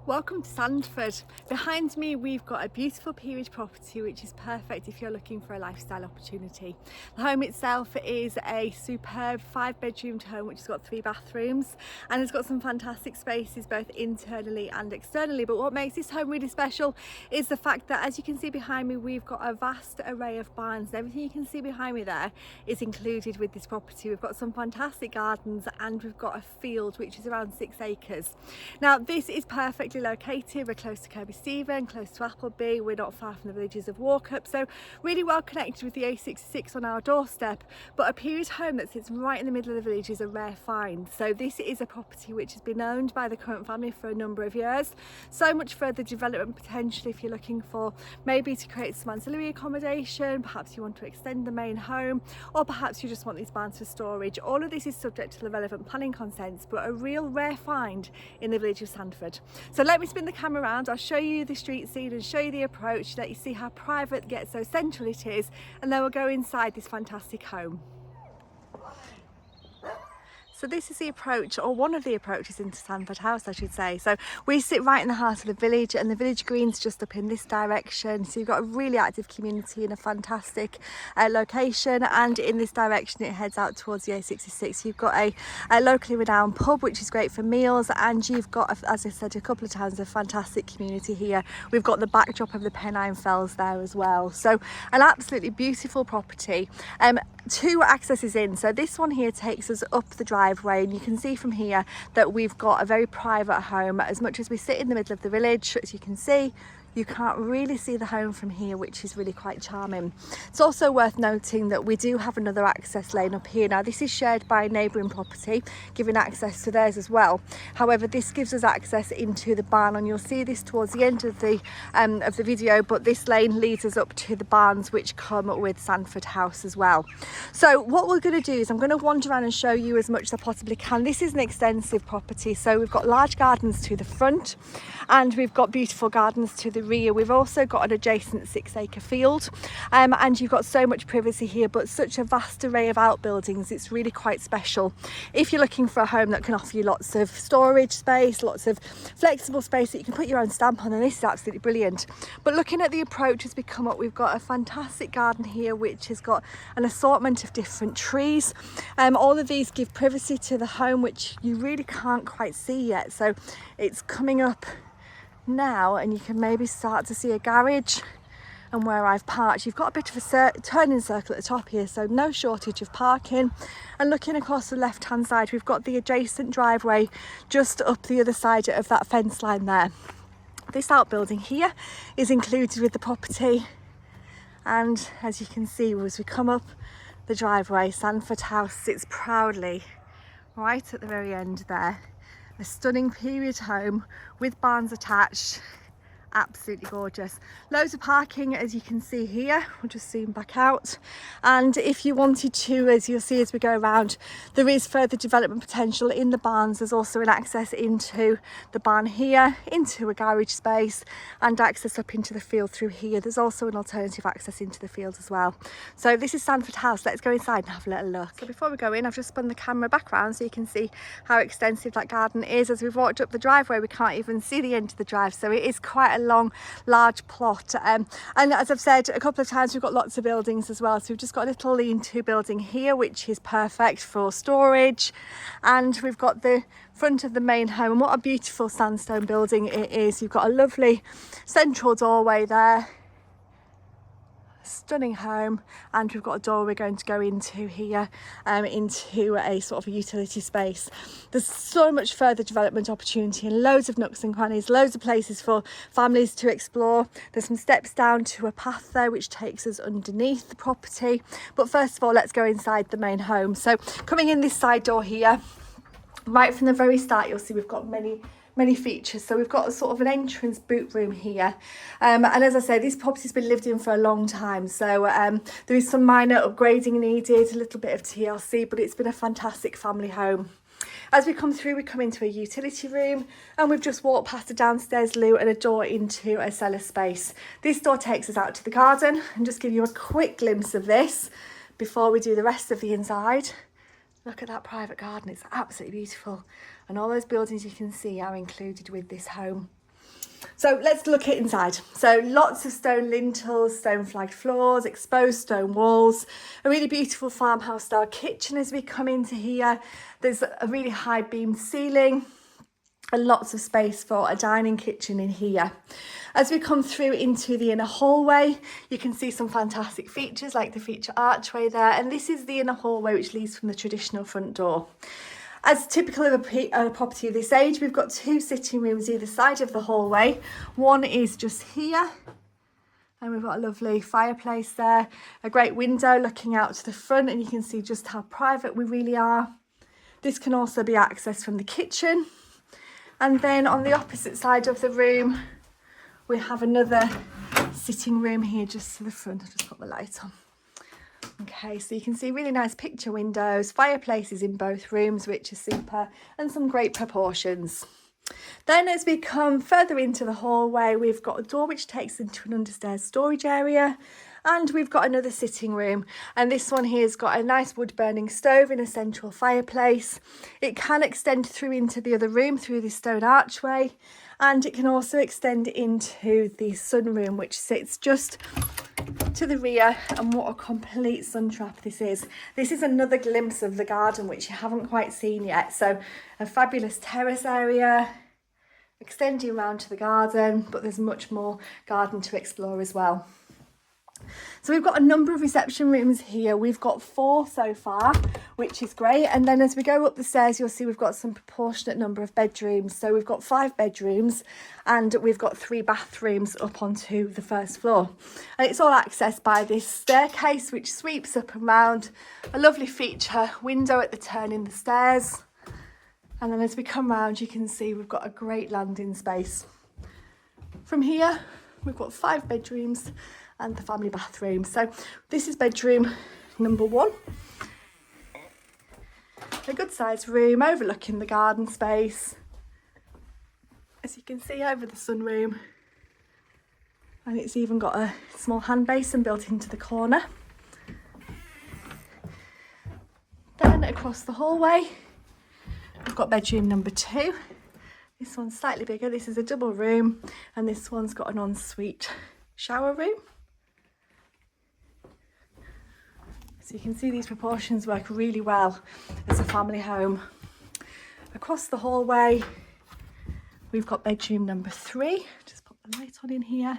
Welcome to Sandford. Behind me we've got a beautiful period property which is perfect if you're looking for a lifestyle opportunity. The home itself is a superb 5-bedroomed home which has got 3 bathrooms and it's got some fantastic spaces both internally and externally, but what makes this home really special is the fact that, as you can see behind me, we've got a vast array of barns, and everything you can see behind me there is included with this property. We've got some fantastic gardens and we've got a field which is around 6 acres. Now this is perfectly located. We're close to Kirby Stephen, close to Appleby, we're not far from the villages of Walkup, so really well connected with the A66 on our doorstep. But a period home that sits right in the middle of the village is a rare find. So this is a property which has been owned by the current family for a number of years. So much further development potential if you're looking for maybe to create some ancillary accommodation, perhaps you want to extend the main home, or perhaps you just want these barns for storage. All of this is subject to the relevant planning consents, but a real rare find in the village of Sandford. So let me spin the camera around, I'll show you the street scene and show you the approach, let you see how private yet so central it is, and then we'll go inside this fantastic home. So this is the approach, or one of the approaches into Sandford House, I should say. So we sit right in the heart of the village, and the village green's just up in this direction. So you've got a really active community in a fantastic location, and in this direction it heads out towards the A66. You've got a locally renowned pub which is great for meals, and you've got, as I said a couple of times, a fantastic community here. We've got the backdrop of the Pennine Fells there as well. So an absolutely beautiful property. 2 accesses in, so this one here takes us up the driveway, and you can see from here that we've got a very private home. As much as we sit in the middle of the village, as you can see, you can't really see the home from here, which is really quite charming. It's also worth noting that we do have another access lane up here. Now this is shared by a neighbouring property, giving access to theirs as well. However, this gives us access into the barn, and you'll see this towards the end of the video, but this lane leads us up to the barns which come with Sandford House as well. So what we're going to do is I'm going to wander around and show you as much as I possibly can. This is an extensive property, so we've got large gardens to the front and we've got beautiful gardens to the rear. We've also got an adjacent 6-acre field, and you've got so much privacy here, but such a vast array of outbuildings. It's really quite special if you're looking for a home that can offer you lots of storage space, lots of flexible space that you can put your own stamp on, and this is absolutely brilliant. But looking at the approach as we come up, we've got a fantastic garden here which has got an assortment of different trees. All of these give privacy to the home which you really can't quite see yet, so it's coming up now and you can maybe start to see a garage and where I've parked. You've got a bit of a turning circle at the top here, so no shortage of parking. And looking across the left hand side, we've got the adjacent driveway just up the other side of that fence line there. This outbuilding here is included with the property, and as you can see as we come up the driveway, Sandford House sits proudly right at the very end there. A stunning period home with barns attached, absolutely gorgeous. Loads of parking as you can see here. We'll just zoom back out, and if you wanted to, as you'll see as we go around, there is further development potential in the barns. There's also an access into the barn here, into a garage space, and access up into the field through here. There's also an alternative access into the field as well. So this is Sandford House. Let's go inside and have a little look. So before we go in, I've just spun the camera back around so you can see how extensive that garden is. As we've walked up the driveway, we can't even see the end of the drive, so it is quite a long, large plot. And as I've said a couple of times, we've got lots of buildings as well. So we've just got a little lean-to building here which is perfect for storage, and we've got the front of the main home, and what a beautiful sandstone building it is. You've got a lovely central doorway there, stunning home, and we've got a door we're going to go into here, into a sort of a utility space. There's so much further development opportunity and loads of nooks and crannies, loads of places for families to explore. There's some steps down to a path there which takes us underneath the property, but first of all let's go inside the main home. So coming in this side door here, right from the very start, you'll see we've got many features. So we've got a sort of an entrance boot room here, and as I say, this property's been lived in for a long time, so there is some minor upgrading needed, a little bit of TLC, but it's been a fantastic family home. As we come through, we come into a utility room, and we've just walked past a downstairs loo and a door into a cellar space. This door takes us out to the garden, and just give you a quick glimpse of this before we do the rest of the inside. Look at that private garden, it's absolutely beautiful. And all those buildings you can see are included with this home. So let's look at inside. So lots of stone lintels, stone flagged floors, exposed stone walls, a really beautiful farmhouse style kitchen as we come into here. There's a really high beam ceiling and lots of space for a dining kitchen in here. As we come through into the inner hallway, you can see some fantastic features like the feature archway there. And this is the inner hallway which leads from the traditional front door. As typical of a property of this age, we've got 2 sitting rooms either side of the hallway. One is just here, and we've got a lovely fireplace there, a great window looking out to the front, and you can see just how private we really are. This can also be accessed from the kitchen. And then on the opposite side of the room, we have another sitting room here just to the front. I'll just put the light on. Okay, so you can see really nice picture windows, fireplaces in both rooms, which are super, and some great proportions. Then as we come further into the hallway, we've got a door which takes into an understairs storage area, and we've got another sitting room. And this one here has got a nice wood burning stove in a central fireplace. It can extend through into the other room through this stone archway, and it can also extend into the sunroom, which sits just to the rear. And what a complete sun trap this is. This is another glimpse of the garden which you haven't quite seen yet. So a fabulous terrace area extending around to the garden, but there's much more garden to explore as well. So we've got a number of reception rooms here. We've got 4 so far, which is great. And then as we go up the stairs, you'll see we've got some proportionate number of bedrooms. So we've got 5 bedrooms and we've got 3 bathrooms up onto the first floor. And it's all accessed by this staircase, which sweeps up and round. A lovely feature window at the turn in the stairs. And then as we come round, you can see we've got a great landing space. From here, we've got 5 bedrooms and the family bathroom. So this is bedroom number 1. A good sized room overlooking the garden space, as you can see, over the sunroom, and it's even got a small hand basin built into the corner. Then across the hallway, we've got bedroom number 2. This one's slightly bigger. This is a double room, and this one's got an ensuite shower room. So you can see these proportions work really well as a family home. Across the hallway, we've got bedroom number 3. Just put the light on in here.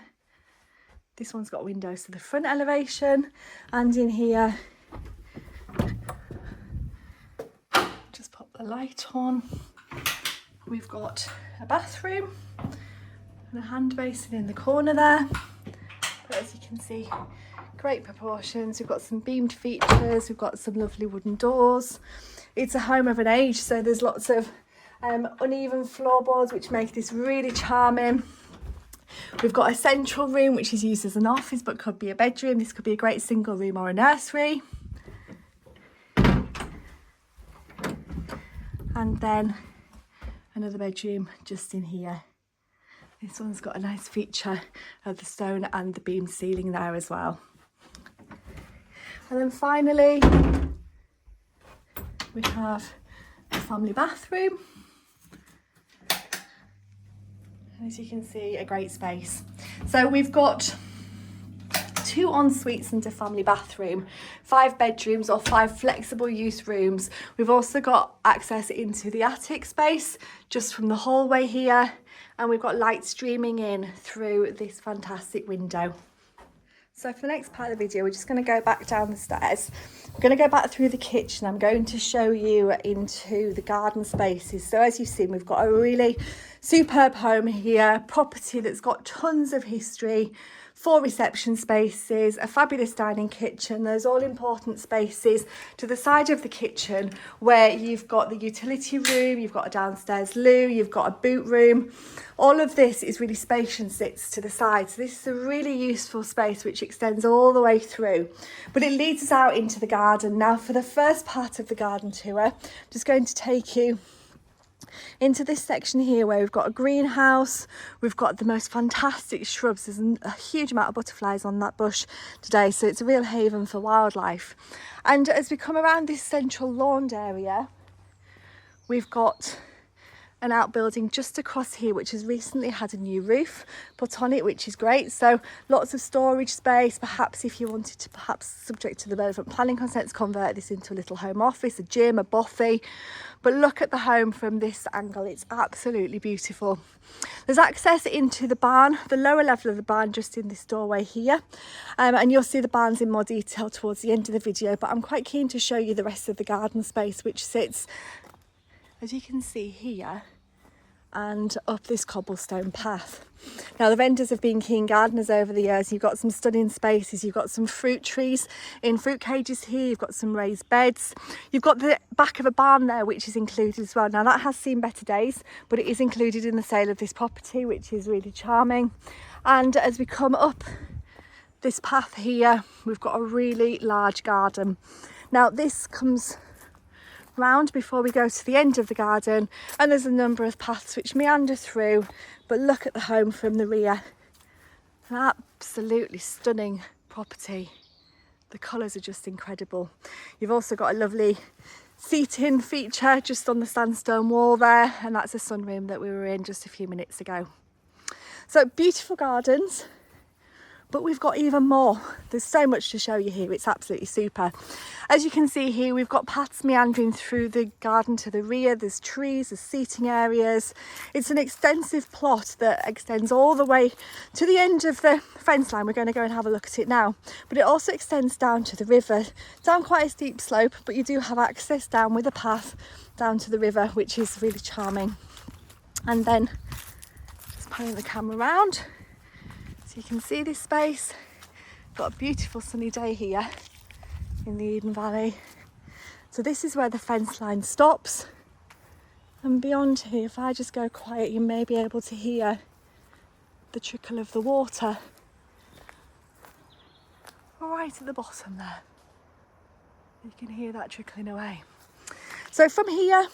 This one's got windows to the front elevation, and in here, just put the light on. We've got a bathroom and a hand basin in the corner there. But as you can see, great proportions. We've got some beamed features. We've got some lovely wooden doors. It's a home of an age, so there's lots of uneven floorboards which make this really charming. We've got a central room which is used as an office but could be a bedroom. This could be a great single room or a nursery. And then another bedroom just in here. This one's got a nice feature of the stone and the beam ceiling there as well. And then finally, we have the family bathroom. And as you can see, a great space. So we've got 2 en-suites and a family bathroom, 5 bedrooms or 5 flexible use rooms. We've also got access into the attic space just from the hallway here, and we've got light streaming in through this fantastic window. So for the next part of the video, we're just going to go back down the stairs. We're going to go back through the kitchen. I'm going to show you into the garden spaces. So as you've seen, we've got a really superb home here, property that's got tons of history, 4 reception spaces, a fabulous dining kitchen, those all important spaces to the side of the kitchen where you've got the utility room, you've got a downstairs loo, you've got a boot room. All of this is really spacious and sits to the side. So this is a really useful space which extends all the way through, but it leads us out into the garden. Now for the first part of the garden tour, I'm just going to take you into this section here where we've got a greenhouse. We've got the most fantastic shrubs. There's a huge amount of butterflies on that bush today, so it's a real haven for wildlife. And as we come around this central lawned area, we've got an outbuilding just across here which has recently had a new roof put on it, which is great. So lots of storage space, perhaps if you wanted to, perhaps subject to the relevant planning consents, convert this into a little home office, a gym, a bothy. But look at the home from this angle, it's absolutely beautiful. There's access into the barn, the lower level of the barn, just in this doorway here, and you'll see the barns in more detail towards the end of the video, but I'm quite keen to show you the rest of the garden space, which sits, as you can see here, and up this cobblestone path. Now the vendors have been keen gardeners over the years. You've got some stunning spaces, you've got some fruit trees in fruit cages here, you've got some raised beds, you've got the back of a barn there which is included as well. Now that has seen better days, but it is included in the sale of this property, which is really charming. And as we come up this path here, we've got a really large garden. Now this comes round before we go to the end of the garden, and there's a number of paths which meander through, but look at the home from the rear. An absolutely stunning property. The colours are just incredible. You've also got a lovely seating feature just on the sandstone wall there, and that's a sunroom that we were in just a few minutes ago. So beautiful gardens, but we've got even more. There's so much to show you here, it's absolutely super. As you can see here, we've got paths meandering through the garden to the rear, there's trees, there's seating areas. It's an extensive plot that extends all the way to the end of the fence line. We're going to go and have a look at it now. But it also extends down to the river, down quite a steep slope, but you do have access down with a path down to the river, which is really charming. And then, just pulling the camera around, so you can see this space. Got a beautiful sunny day here in the Eden Valley. So this is where the fence line stops, and beyond here, if I just go quiet, you may be able to hear the trickle of the water right at the bottom there. You can hear that trickling away. So from here,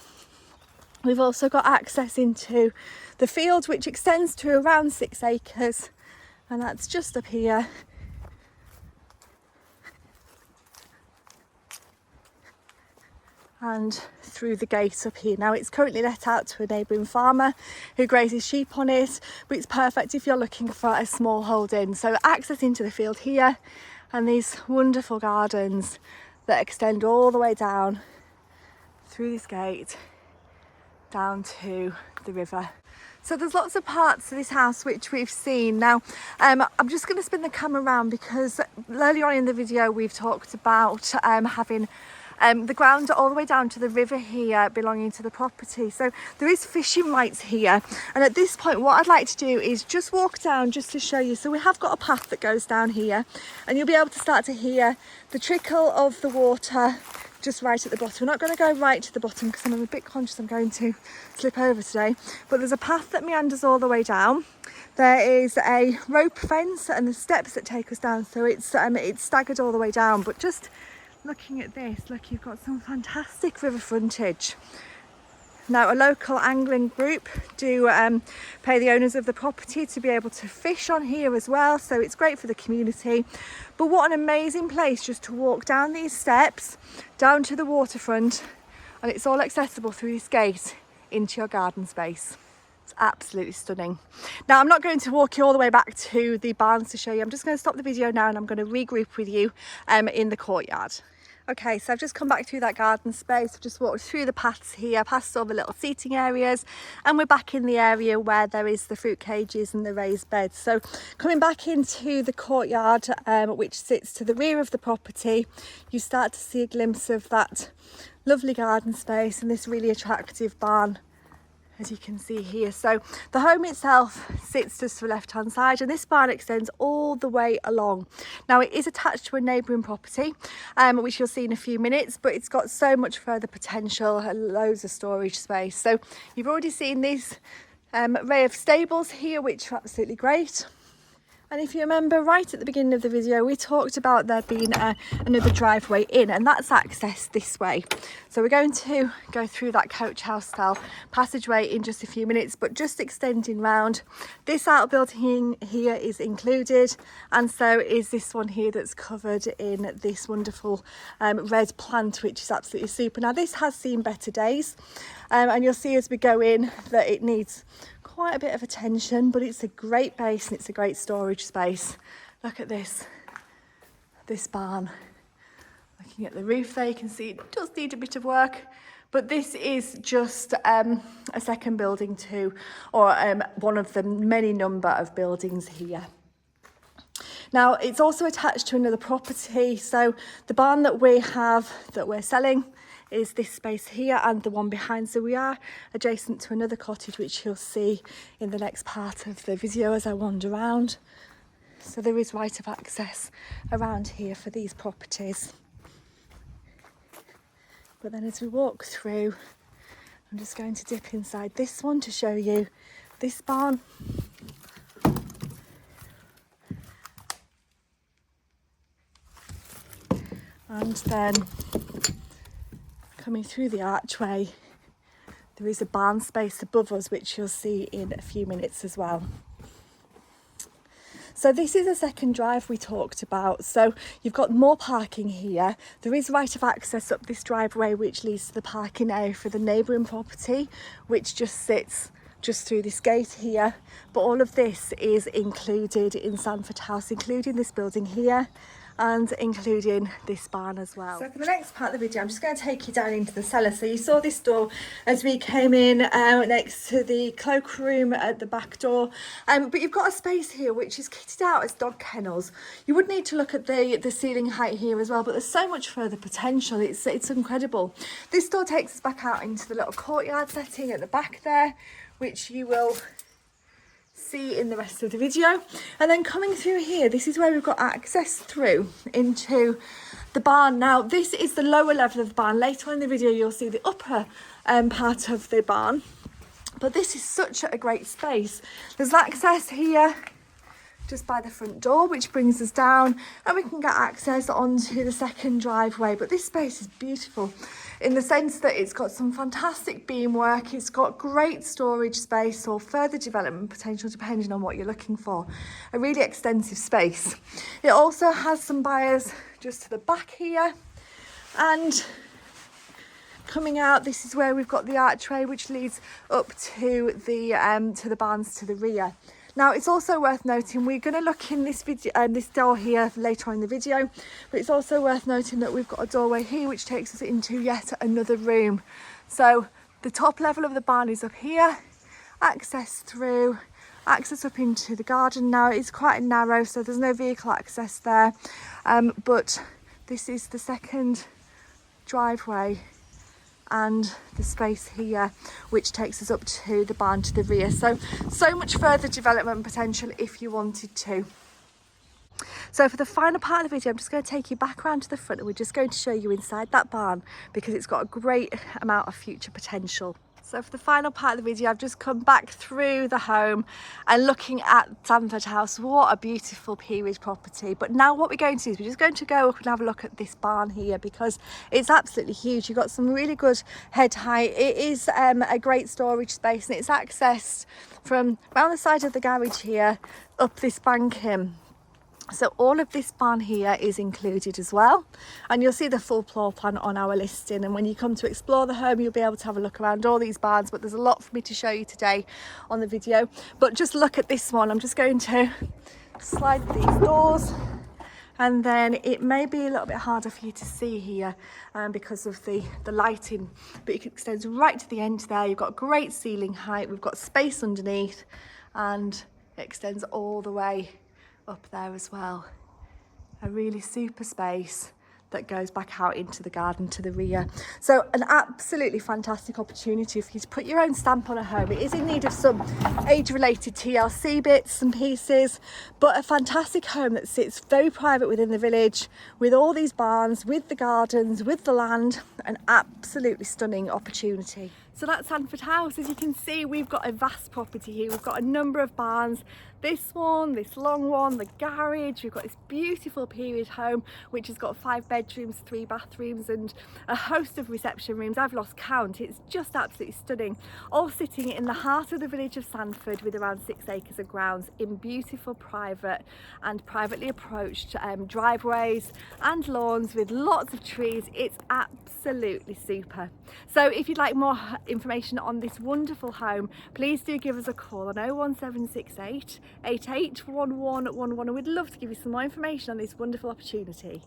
we've also got access into the field, which extends to around 6 acres. And that's just up here. And through the gate up here. Now it's currently let out to a neighbouring farmer who grazes sheep on it, but it's perfect if you're looking for a small holding. So access into the field here, and these wonderful gardens that extend all the way down through this gate down to the river. So there's lots of parts of this house which we've seen. Now I'm just going to spin the camera around because earlier on in the video we've talked about having the ground all the way down to the river here belonging to the property. So there is fishing rights here, and at this point what I'd like to do is just walk down just to show you. So we have got a path that goes down here, and you'll be able to start to hear the trickle of the water just right at the bottom. We're not going to go right to the bottom because I'm a bit conscious I'm going to slip over today, but there's a path that meanders all the way down. There is a rope fence and the steps that take us down, so it's staggered all the way down. But just looking at this, look, you've got some fantastic river frontage. Now a local angling group do pay the owners of the property to be able to fish on here as well, so it's great for the community. But what an amazing place just to walk down these steps down to the waterfront, and it's all accessible through this gate into your garden space. It's absolutely stunning. Now I'm not going to walk you all the way back to the barns to show you. I'm just going to stop the video now and I'm going to regroup with you in the courtyard. Okay, so I've just come back through that garden space. I've just walked through the paths here, past all the little seating areas, and we're back in the area where there is the fruit cages and the raised beds. So coming back into the courtyard, which sits to the rear of the property, you start to see a glimpse of that lovely garden space and this really attractive barn, as you can see here. So the home itself sits just to the left hand side, and this barn extends all the way along. Now it is attached to a neighbouring property, which you'll see in a few minutes, but it's got so much further potential and loads of storage space. So you've already seen these array of stables here, which are absolutely great. And if you remember right at the beginning of the video, we talked about there being another driveway in, and that's accessed this way. So we're going to go through that coach house style passageway in just a few minutes, but just extending round. This outbuilding here is included, and so is this one here that's covered in this wonderful red plant, which is absolutely super. Now this has seen better days, and you'll see as we go in that it needs quite a bit of attention, but it's a great base and it's a great storage space. Look at this barn. Looking at the roof there, you can see it does need a bit of work, but this is just a second building too, or one of the many number of buildings here. Now it's also attached to another property, so the barn that we have that we're selling is this space here and the one behind, so we are adjacent to another cottage which you'll see in the next part of the video as I wander around. So there is right of access around here for these properties, but then as we walk through, I'm just going to dip inside this one to show you this barn. And then coming through the archway, there is a barn space above us, which you'll see in a few minutes as well. So this is a second drive we talked about. So you've got more parking here. There is right of access up this driveway, which leads to the parking area for the neighbouring property, which just sits just through this gate here. But all of this is included in Sandford House, including this building here, and including this barn as well. So for the next part of the video, I'm just going to take you down into the cellar. So you saw this door as we came in next to the cloakroom at the back door, but you've got a space here which is kitted out as dog kennels. You would need to look at the ceiling height here as well, but there's so much further potential. It's incredible. This door takes us back out into the little courtyard setting at the back there, which you will see in the rest of the video. And then coming through here, this is where we've got access through into the barn. Now this is the lower level of the barn. Later on in the video you'll see the upper part of the barn, but this is such a great space. There's access here just by the front door, which brings us down, and we can get access onto the second driveway. But this space is beautiful in the sense that it's got some fantastic beam work, it's got great storage space or further development potential depending on what you're looking for. A really extensive space. It also has some buyers just to the back here, and coming out, this is where we've got the archway which leads up to the barns to the rear. Now it's also worth noting, we're going to look in this video, this door here later on in the video, but it's also worth noting that we've got a doorway here which takes us into yet another room. So the top level of the barn is up here, access through, access up into the garden. Now it's quite narrow, so there's no vehicle access there, but this is the second driveway and the space here which takes us up to the barn to the rear. So much further development potential if you wanted to. So for the final part of the video, I'm just going to take you back around to the front, and we're just going to show you inside that barn because it's got a great amount of future potential. So for the final part of the video, I've just come back through the home and looking at Sandford House. What a beautiful period property. But now what we're going to do is we're just going to go up and have a look at this barn here because it's absolutely huge. You've got some really good head height. It is a great storage space, and it's accessed from around the side of the garage here up this banking. So all of this barn here is included as well, and you'll see the full floor plan on our listing, and when you come to explore the home you'll be able to have a look around all these barns, but there's a lot for me to show you today on the video. But just look at this one. I'm just going to slide these doors, and then it may be a little bit harder for you to see here because of the lighting, but it extends right to the end there. You've got great ceiling height, we've got space underneath, and it extends all the way up there as well. A really super space that goes back out into the garden to the rear. So an absolutely fantastic opportunity for you to put your own stamp on a home. It is in need of some age-related TLC bits and pieces, but a fantastic home that sits very private within the village with all these barns, with the gardens, with the land. An absolutely stunning opportunity. So that's Sandford House. As you can see, we've got a vast property here. We've got a number of barns, this one, this long one, the garage. We've got this beautiful period home which has got 5 bedrooms, 3 bathrooms and a host of reception rooms. I've lost count. It's just absolutely stunning. All sitting in the heart of the village of Sandford with around 6 acres of grounds in beautiful private and privately approached driveways and lawns with lots of trees. It's absolutely super. So if you'd like more information on this wonderful home, please do give us a call on 01768 881111 and we'd love to give you some more information on this wonderful opportunity.